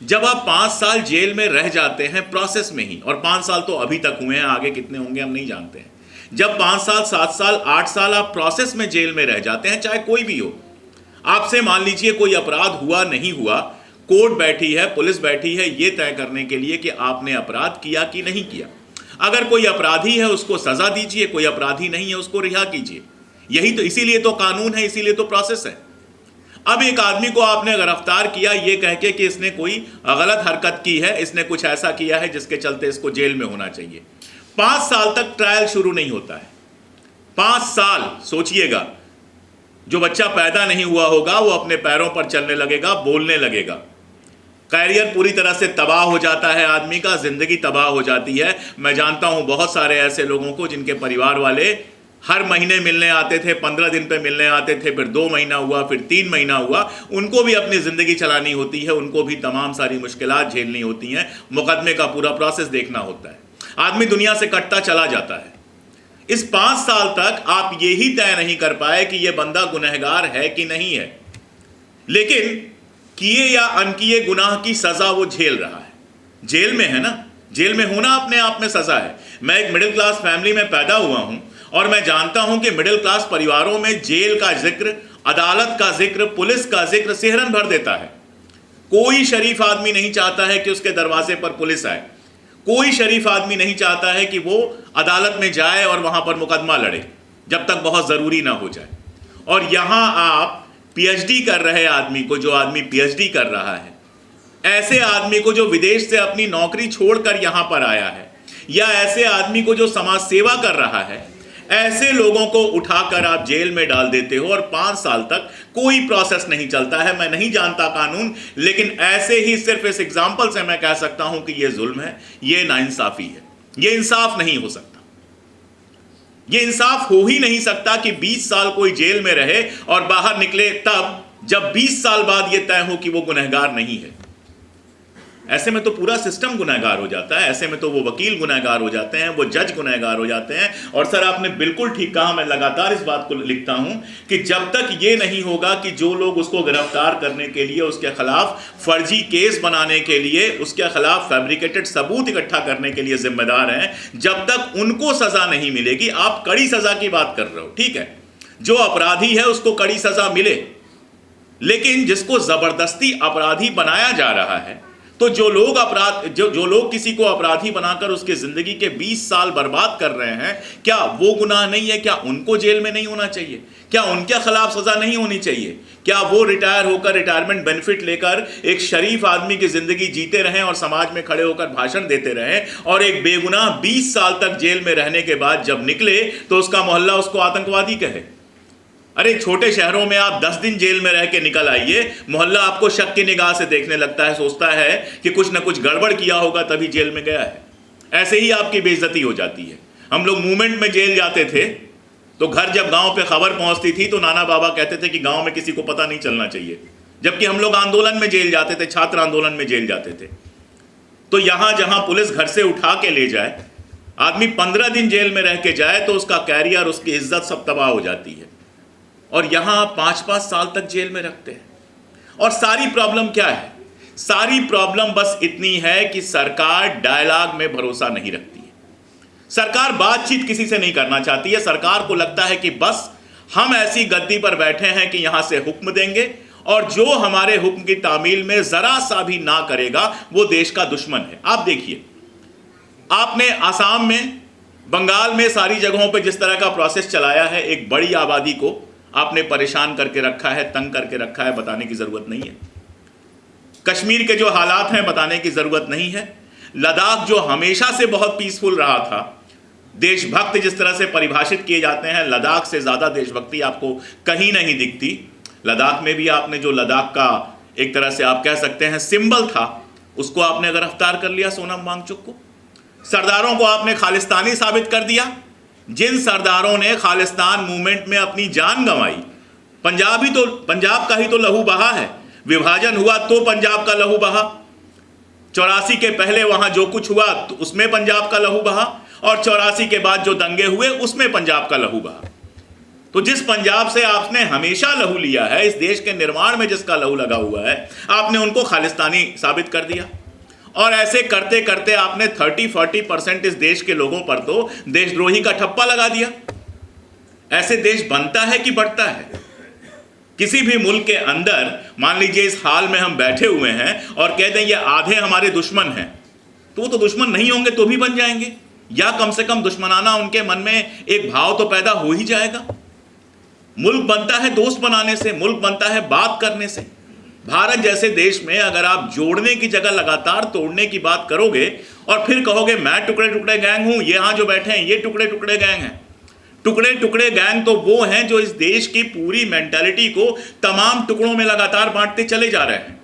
जब आप 5 साल जेल में रह जाते हैं प्रोसेस में ही, और 5 साल तो अभी तक हुए हैं, आगे कितने होंगे हम नहीं जानते हैं। जब 5 साल, 7 साल, 8 साल आप प्रोसेस में जेल में रह जाते हैं, चाहे कोई भी हो, आपसे मान लीजिए कोई अपराध हुआ नहीं हुआ, कोर्ट बैठी है, पुलिस बैठी है ये तय करने के लिए कि आपने अपराध किया कि नहीं किया। अगर कोई अपराधी है उसको सजा दीजिए, कोई अपराधी नहीं है उसको रिहा कीजिए। यही तो, इसीलिए तो कानून है, इसीलिए तो प्रोसेस है। अब एक आदमी को आपने गिरफ्तार किया ये कह के कि इसने कोई गलत हरकत की है, इसने कुछ ऐसा किया है जिसके चलते इसको जेल में होना चाहिए। 5 साल तक ट्रायल शुरू नहीं होता है। 5 साल सोचिएगा, जो बच्चा पैदा नहीं हुआ होगा वो अपने पैरों पर चलने लगेगा, बोलने लगेगा, कैरियर पूरी तरह से तबाह हो जाता है, आदमी का जिंदगी तबाह हो जाती है। मैं जानता हूं बहुत सारे ऐसे लोगों को जिनके परिवार वाले हर महीने मिलने आते थे, 15 दिन पे मिलने आते थे, फिर 2 महीना हुआ, फिर 3 महीना हुआ, उनको भी अपनी जिंदगी चलानी होती है, उनको भी तमाम सारी मुश्किलात झेलनी होती हैं, मुकदमे का पूरा प्रोसेस देखना होता है। आदमी दुनिया से कटता चला जाता है। इस 5 साल तक आप यही तय नहीं कर पाए कि यह बंदा गुनहगार है कि नहीं है, लेकिन किए या अनकिए गुनाह की सजा वो झेल रहा है। जेल में है ना, जेल में होना अपने आप में सजा है। मैं एक मिडिल क्लास फैमिली में पैदा हुआ हूं और मैं जानता हूं कि मिडिल क्लास परिवारों में जेल का जिक्र, अदालत का जिक्र, पुलिस का जिक्र सिहरन भर देता है। कोई शरीफ आदमी नहीं चाहता है कि उसके दरवाजे पर पुलिस आए, कोई शरीफ आदमी नहीं चाहता है कि वो अदालत में जाए और वहां पर मुकदमा लड़े जब तक बहुत जरूरी ना हो जाए। और यहां आप पीएचडी कर रहे आदमी को, जो आदमी पीएचडी कर रहा है, ऐसे आदमी को जो विदेश से अपनी नौकरी छोड़कर यहां पर आया है, या ऐसे आदमी को जो समाज सेवा कर रहा है, ऐसे लोगों को उठाकर आप जेल में डाल देते हो और 5 साल तक कोई प्रोसेस नहीं चलता है। मैं नहीं जानता कानून, लेकिन ऐसे ही सिर्फ इस एग्जाम्पल से मैं कह सकता हूं कि यह जुल्म है, यह नाइंसाफी है, यह इंसाफ नहीं हो सकता। यह इंसाफ हो ही नहीं सकता कि 20 साल कोई जेल में रहे और बाहर निकले तब जब 20 साल बाद यह तय हो कि वो गुनहगार नहीं है। ऐसे में तो पूरा सिस्टम गुनहगार हो जाता है, ऐसे में तो वो वकील गुनहगार हो जाते हैं, वो जज गुनहगार हो जाते हैं। और सर आपने बिल्कुल ठीक कहा, मैं लगातार इस बात को लिखता हूं कि जब तक ये नहीं होगा कि जो लोग उसको गिरफ्तार करने के लिए, उसके खिलाफ फर्जी केस बनाने के लिए, उसके खिलाफ फैब्रिकेटेड सबूत इकट्ठा करने के लिए जिम्मेदार हैं, जब तक उनको सजा नहीं मिलेगी। आप कड़ी सजा की बात कर रहे हो, ठीक है, जो अपराधी है उसको कड़ी सजा मिले, लेकिन जिसको जबरदस्ती अपराधी बनाया जा रहा है, तो जो लोग किसी को अपराधी बनाकर उसके जिंदगी के 20 साल बर्बाद कर रहे हैं, क्या वो गुनाह नहीं है? क्या उनको जेल में नहीं होना चाहिए? क्या उनके खिलाफ सजा नहीं होनी चाहिए? क्या वो रिटायर होकर, रिटायरमेंट बेनिफिट लेकर एक शरीफ आदमी की जिंदगी जीते रहें और समाज में खड़े होकर भाषण देते रहें, और एक बेगुनाह 20 साल तक जेल में रहने के बाद जब निकले तो उसका मोहल्ला उसको आतंकवादी कहे? अरे छोटे शहरों में आप 10 दिन जेल में रह के निकल आइए, मोहल्ला आपको शक की निगाह से देखने लगता है, सोचता है कि कुछ ना कुछ गड़बड़ किया होगा तभी जेल में गया है। ऐसे ही आपकी बेइज्जती हो जाती है। हम लोग मूवमेंट में जेल जाते थे तो घर जब गांव पे खबर पहुंचती थी तो नाना बाबा कहते थे कि गांव में किसी को पता नहीं चलना चाहिए। जबकि हम लोग आंदोलन में जेल जाते थे, छात्र आंदोलन में जेल जाते थे। तो यहां जहां पुलिस घर से उठा के ले जाए, आदमी 15 दिन जेल में रह के जाए तो उसका कैरियर, उसकी इज्जत सब तबाह हो जाती है। और यहां आप 5-5 साल तक जेल में रखते हैं। और सारी प्रॉब्लम क्या है? सारी प्रॉब्लम बस इतनी है कि सरकार डायलॉग में भरोसा नहीं रखती है। सरकार बातचीत किसी से नहीं करना चाहती है। सरकार को लगता है कि बस हम ऐसी गद्दी पर बैठे हैं कि यहां से हुक्म देंगे, और जो हमारे हुक्म की तामील में जरा सा भी ना करेगा वो देश का दुश्मन है। आप देखिए, आपने आसाम में, बंगाल में, सारी जगहों पर जिस तरह का प्रोसेस चलाया है, एक बड़ी आबादी को आपने परेशान करके रखा है, तंग करके रखा है, बताने की जरूरत नहीं है। कश्मीर के जो हालात हैं बताने की जरूरत नहीं है। लद्दाख जो हमेशा से बहुत पीसफुल रहा था, देशभक्त जिस तरह से परिभाषित किए जाते हैं, लद्दाख से ज्यादा देशभक्ति आपको कहीं नहीं दिखती। लद्दाख में भी आपने जो लद्दाख का एक तरह से आप कह सकते हैं सिंबल था, उसको आपने गिरफ्तार कर लिया, सोनम वांगचुक को। सरदारों को आपने खालिस्तानी साबित कर दिया। जिन सरदारों ने खालिस्तान मूवमेंट में अपनी जान गंवाई, पंजाब का ही तो लहू बहा है। विभाजन हुआ तो पंजाब का लहू बहा, 84 के पहले वहां जो कुछ हुआ तो उसमें पंजाब का लहू बहा, और 84 के बाद जो दंगे हुए उसमें पंजाब का लहू बहा। तो जिस पंजाब से आपने हमेशा लहू लिया है, इस देश के निर्माण में जिसका लहू लगा हुआ है, आपने उनको खालिस्तानी साबित कर दिया। और ऐसे करते करते आपने 30-40% इस देश के लोगों पर तो देशद्रोही का ठप्पा लगा दिया। ऐसे देश बनता है कि बढ़ता है? किसी भी मुल्क के अंदर मान लीजिए इस हाल में हम बैठे हुए हैं और कह दें ये आधे हमारे दुश्मन हैं, तो वो तो दुश्मन नहीं होंगे तो भी बन जाएंगे, या कम से कम दुश्मनाना उनके मन में एक भाव तो पैदा हो ही जाएगा। मुल्क बनता है दोस्त बनाने से, मुल्क बनता है बात करने से। भारत जैसे देश में अगर आप जोड़ने की जगह लगातार तोड़ने की बात करोगे और फिर कहोगे मैं टुकड़े टुकड़े गैंग हूं, ये यहां जो बैठे हैं ये टुकड़े टुकड़े गैंग हैं। टुकड़े टुकड़े गैंग तो वो हैं जो इस देश की पूरी मेंटालिटी को तमाम टुकड़ों में लगातार बांटते चले जा रहे हैं।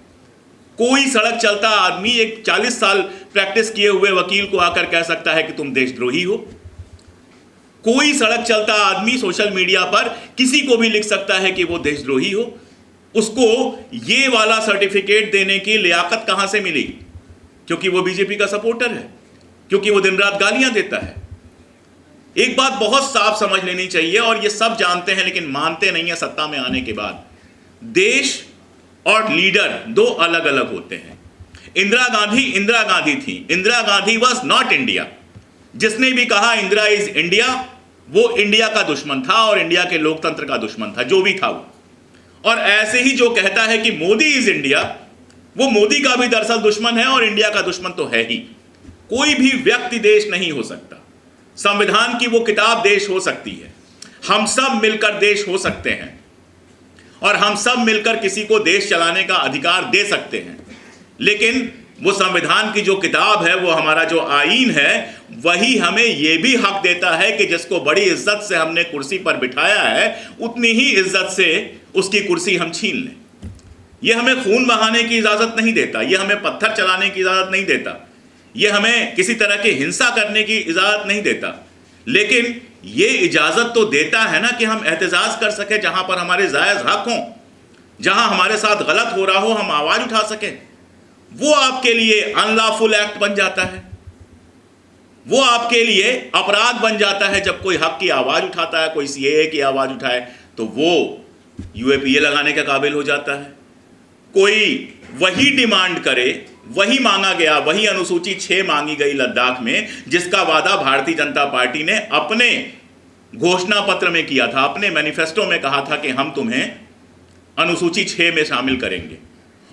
कोई सड़क चलता आदमी एक 40 साल प्रैक्टिस किए हुए वकील को आकर कह सकता है कि तुम देशद्रोही हो। कोई सड़क चलता आदमी सोशल मीडिया पर किसी को भी लिख सकता है कि वो देशद्रोही हो। उसको ये वाला सर्टिफिकेट देने की लियाकत कहां से मिली? क्योंकि वो बीजेपी का सपोर्टर है, क्योंकि वो दिन रात गालियां देता है। एक बात बहुत साफ समझ लेनी चाहिए, और ये सब जानते हैं लेकिन मानते नहीं है सत्ता में आने के बाद, देश और लीडर दो अलग अलग होते हैं। इंदिरा गांधी थी। Indira Gandhi was not India. जिसने भी कहा इंदिरा इज इंडिया, वो इंडिया का दुश्मन था और इंडिया के लोकतंत्र का दुश्मन था, जो भी था वो। और ऐसे ही जो कहता है कि मोदी इज इंडिया, वो मोदी का भी दरअसल दुश्मन है और इंडिया का दुश्मन तो है ही। कोई भी व्यक्ति देश नहीं हो सकता। संविधान की वो किताब देश हो सकती है, हम सब मिलकर देश हो सकते हैं और हम सब मिलकर किसी को देश चलाने का अधिकार दे सकते हैं। लेकिन वो संविधान की जो किताब है, वो हमारा जो आईन है, वही हमें यह भी हक देता है कि जिसको बड़ी इज्जत से हमने कुर्सी पर बिठाया है, उतनी ही इज्जत से उसकी कुर्सी हम छीन लें। यह हमें खून बहाने की इजाजत नहीं देता, यह हमें पत्थर चलाने की इजाजत नहीं देता, यह हमें किसी तरह की हिंसा करने की इजाजत नहीं देता। लेकिन यह इजाजत तो देता है ना कि हम एहतजाज कर सके, जहां पर हमारे जायज हक हों, जहां हमारे साथ गलत हो रहा हो हम आवाज उठा सकें। वो आपके लिए अनलॉफुल एक्ट बन जाता है, वो आपके लिए अपराध बन जाता है जब कोई हक की आवाज उठाता है, कोई सीएए की आवाज उठाए तो वो यूएपीए लगाने के काबिल हो जाता है। कोई वही डिमांड करे, वही मांगा गया, वही अनुसूची 6 मांगी गई लद्दाख में, जिसका वादा भारतीय जनता पार्टी ने अपने घोषणा पत्र में किया था, अपने मैनिफेस्टो में कहा था कि हम तुम्हें अनुसूची 6 में शामिल करेंगे।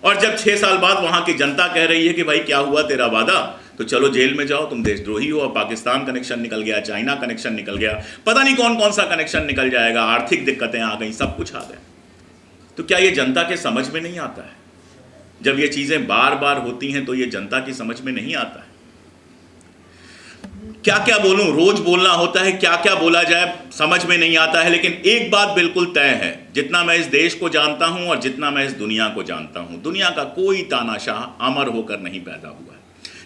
और जब 6 साल बाद वहां की जनता कह रही है कि भाई क्या हुआ तेरा वादा, तो चलो जेल में जाओ, तुम देशद्रोही हो। और पाकिस्तान कनेक्शन निकल गया, चाइना कनेक्शन निकल गया, पता नहीं कौन कौन सा कनेक्शन निकल जाएगा, आर्थिक दिक्कतें आ गई, सब कुछ आ गया। तो क्या ये जनता के समझ में नहीं आता है? जब ये चीजें बार बार होती हैं तो ये जनता की समझ में नहीं आता है। क्या क्या बोलूं, रोज बोलना होता है, क्या क्या बोला जाए समझ में नहीं आता है। लेकिन एक बात बिल्कुल तय है, जितना मैं इस देश को जानता हूं और जितना मैं इस दुनिया को जानता हूं, दुनिया का कोई तानाशाह अमर होकर नहीं पैदा हुआ है।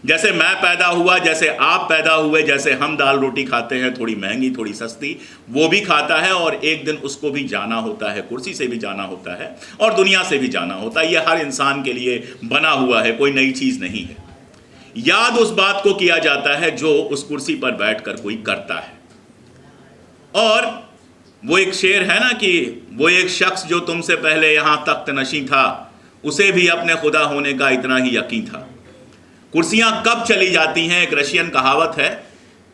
जैसे मैं पैदा हुआ, जैसे आप पैदा हुए, जैसे हम दाल रोटी खाते हैं, थोड़ी महंगी थोड़ी सस्ती, वो भी खाता है और एक दिन उसको भी जाना होता है, कुर्सी से भी जाना होता है और दुनिया से भी जाना होता है। ये हर इंसान के लिए बना हुआ है, कोई नई चीज नहीं है। याद उस बात को किया जाता है जो उस कुर्सी पर बैठकर कोई करता है। और वो एक शेर है ना कि वो एक शख्स जो तुमसे पहले यहां तख्त नशी था, उसे भी अपने खुदा होने का इतना ही यकीन था। कुर्सियां कब चली जाती हैं, एक रशियन कहावत है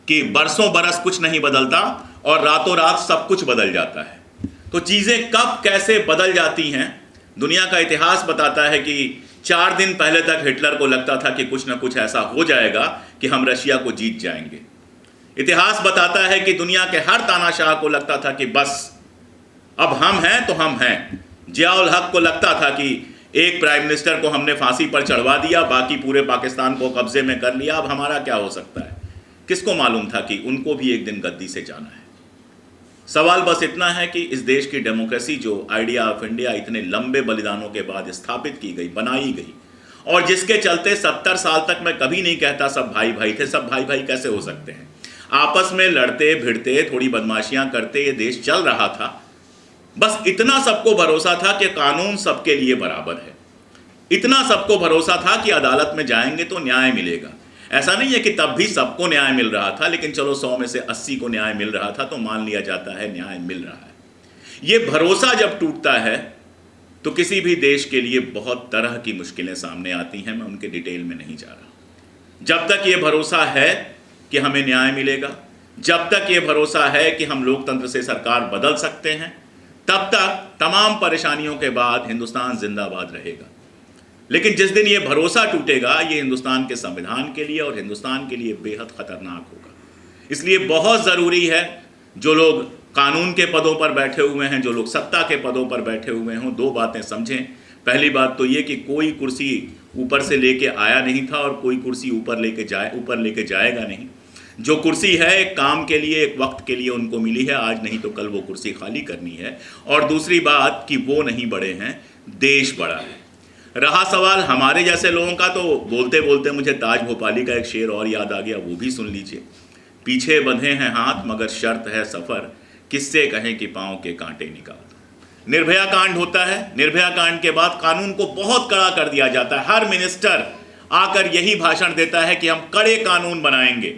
कि बरसों बरस कुछ नहीं बदलता और रातों रात सब कुछ बदल जाता है। तो चीजें कब कैसे बदल जाती हैं, दुनिया का इतिहास बताता है कि 4 दिन पहले तक हिटलर को लगता था कि कुछ ना कुछ ऐसा हो जाएगा कि हम रशिया को जीत जाएंगे। इतिहास बताता है कि दुनिया के हर तानाशाह को लगता था कि बस अब हम हैं तो हम हैं। जियाउल हक को लगता था कि एक प्राइम मिनिस्टर को हमने फांसी पर चढ़वा दिया, बाकी पूरे पाकिस्तान को कब्जे में कर लिया, अब हमारा क्या हो सकता है। किसको मालूम था कि उनको भी एक दिन गद्दी से जाना है। सवाल बस इतना है कि इस देश की डेमोक्रेसी जो आइडिया ऑफ इंडिया इतने लंबे बलिदानों के बाद स्थापित की गई, बनाई गई, और जिसके चलते 70 साल तक मैं कभी नहीं कहता सब भाई भाई थे, सब भाई भाई कैसे हो सकते हैं, आपस में लड़ते भिड़ते थोड़ी बदमाशियां करते ये देश चल रहा था। बस इतना सबको भरोसा था कि कानून सबके लिए बराबर है, इतना सबको भरोसा था कि अदालत में जाएंगे तो न्याय मिलेगा। ऐसा नहीं है कि तब भी सबको न्याय मिल रहा था, लेकिन चलो 100 में से 80 को न्याय मिल रहा था तो मान लिया जाता है न्याय मिल रहा है। ये भरोसा जब टूटता है तो किसी भी देश के लिए बहुत तरह की मुश्किलें सामने आती हैं। मैं उनके डिटेल में नहीं जा रहा। जब तक ये भरोसा है कि हमें न्याय मिलेगा, जब तक ये भरोसा है कि हम लोकतंत्र से सरकार बदल सकते हैं, तब तक तमाम परेशानियों के बाद हिंदुस्तान जिंदाबाद रहेगा। लेकिन जिस दिन ये भरोसा टूटेगा, ये हिंदुस्तान के संविधान के लिए और हिंदुस्तान के लिए बेहद खतरनाक होगा। इसलिए बहुत ज़रूरी है जो लोग कानून के पदों पर बैठे हुए हैं, जो लोग सत्ता के पदों पर बैठे हुए हों, दो बातें समझें। पहली बात तो ये कि कोई कुर्सी ऊपर से लेके आया नहीं था और कोई कुर्सी ऊपर लेके जाएगा नहीं। जो कुर्सी है एक काम के लिए, एक वक्त के लिए उनको मिली है, आज नहीं तो कल वो कुर्सी खाली करनी है। और दूसरी बात कि वो नहीं बड़े हैं, देश बड़ा है। रहा सवाल हमारे जैसे लोगों का, तो बोलते बोलते मुझे ताज भोपाली का एक शेर और याद आ गया, वो भी सुन लीजिए। पीछे बंधे हैं हाथ मगर शर्त है सफ़र, किससे कहें कि पाँव के कांटे निकाल दो। निर्भया कांड होता है, निर्भया कांड के बाद कानून को बहुत कड़ा कर दिया जाता है। हर मिनिस्टर आकर यही भाषण देता है कि हम कड़े कानून बनाएंगे।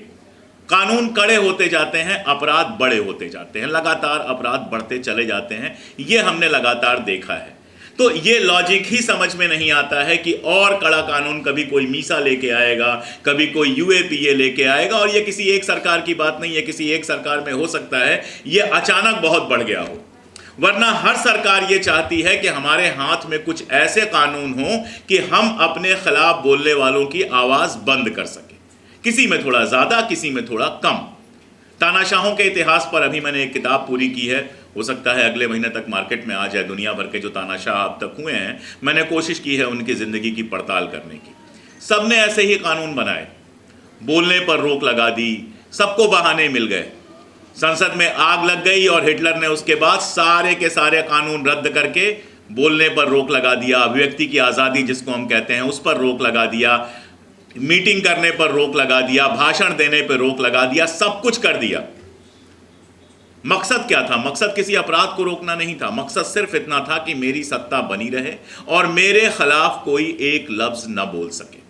कानून कड़े होते जाते हैं, अपराध बड़े होते जाते हैं, लगातार अपराध बढ़ते चले जाते हैं। ये हमने लगातार देखा है। तो ये लॉजिक ही समझ में नहीं आता है कि और कड़ा कानून कभी कोई मीसा लेके आएगा, कभी कोई यूएपीए लेके आएगा। और ये किसी एक सरकार की बात नहीं है, किसी एक सरकार में हो सकता है ये अचानक बहुत बढ़ गया हो, वरना हर सरकार ये चाहती है कि हमारे हाथ में कुछ ऐसे कानून हों कि हम अपने खिलाफ बोलने वालों की आवाज़ बंद कर सकें, किसी में थोड़ा ज़्यादा, किसी में थोड़ा कम। तानाशाहों के इतिहास पर अभी मैंने एक किताब पूरी की है, हो सकता है अगले महीने तक मार्केट में आ जाए। दुनिया भर के जो तानाशाह अब तक हुए हैं, मैंने कोशिश की है उनकी ज़िंदगी की पड़ताल करने की। सब ने ऐसे ही कानून बनाए, बोलने पर रोक लगा दी, सबको बहाने मिल गए, संसद में आग लग गई और हिटलर ने उसके बाद सारे के सारे कानून रद्द करके बोलने पर रोक लगा दिया, अभिव्यक्ति की आज़ादी जिसको हम कहते हैं उस पर रोक लगा दिया, मीटिंग करने पर रोक लगा दिया, भाषण देने पर रोक लगा दिया, सब कुछ कर दिया। मकसद क्या था? मकसद किसी अपराध को रोकना नहीं था, मकसद सिर्फ इतना था कि मेरी सत्ता बनी रहे और मेरे खिलाफ कोई एक लफ्ज न बोल सके।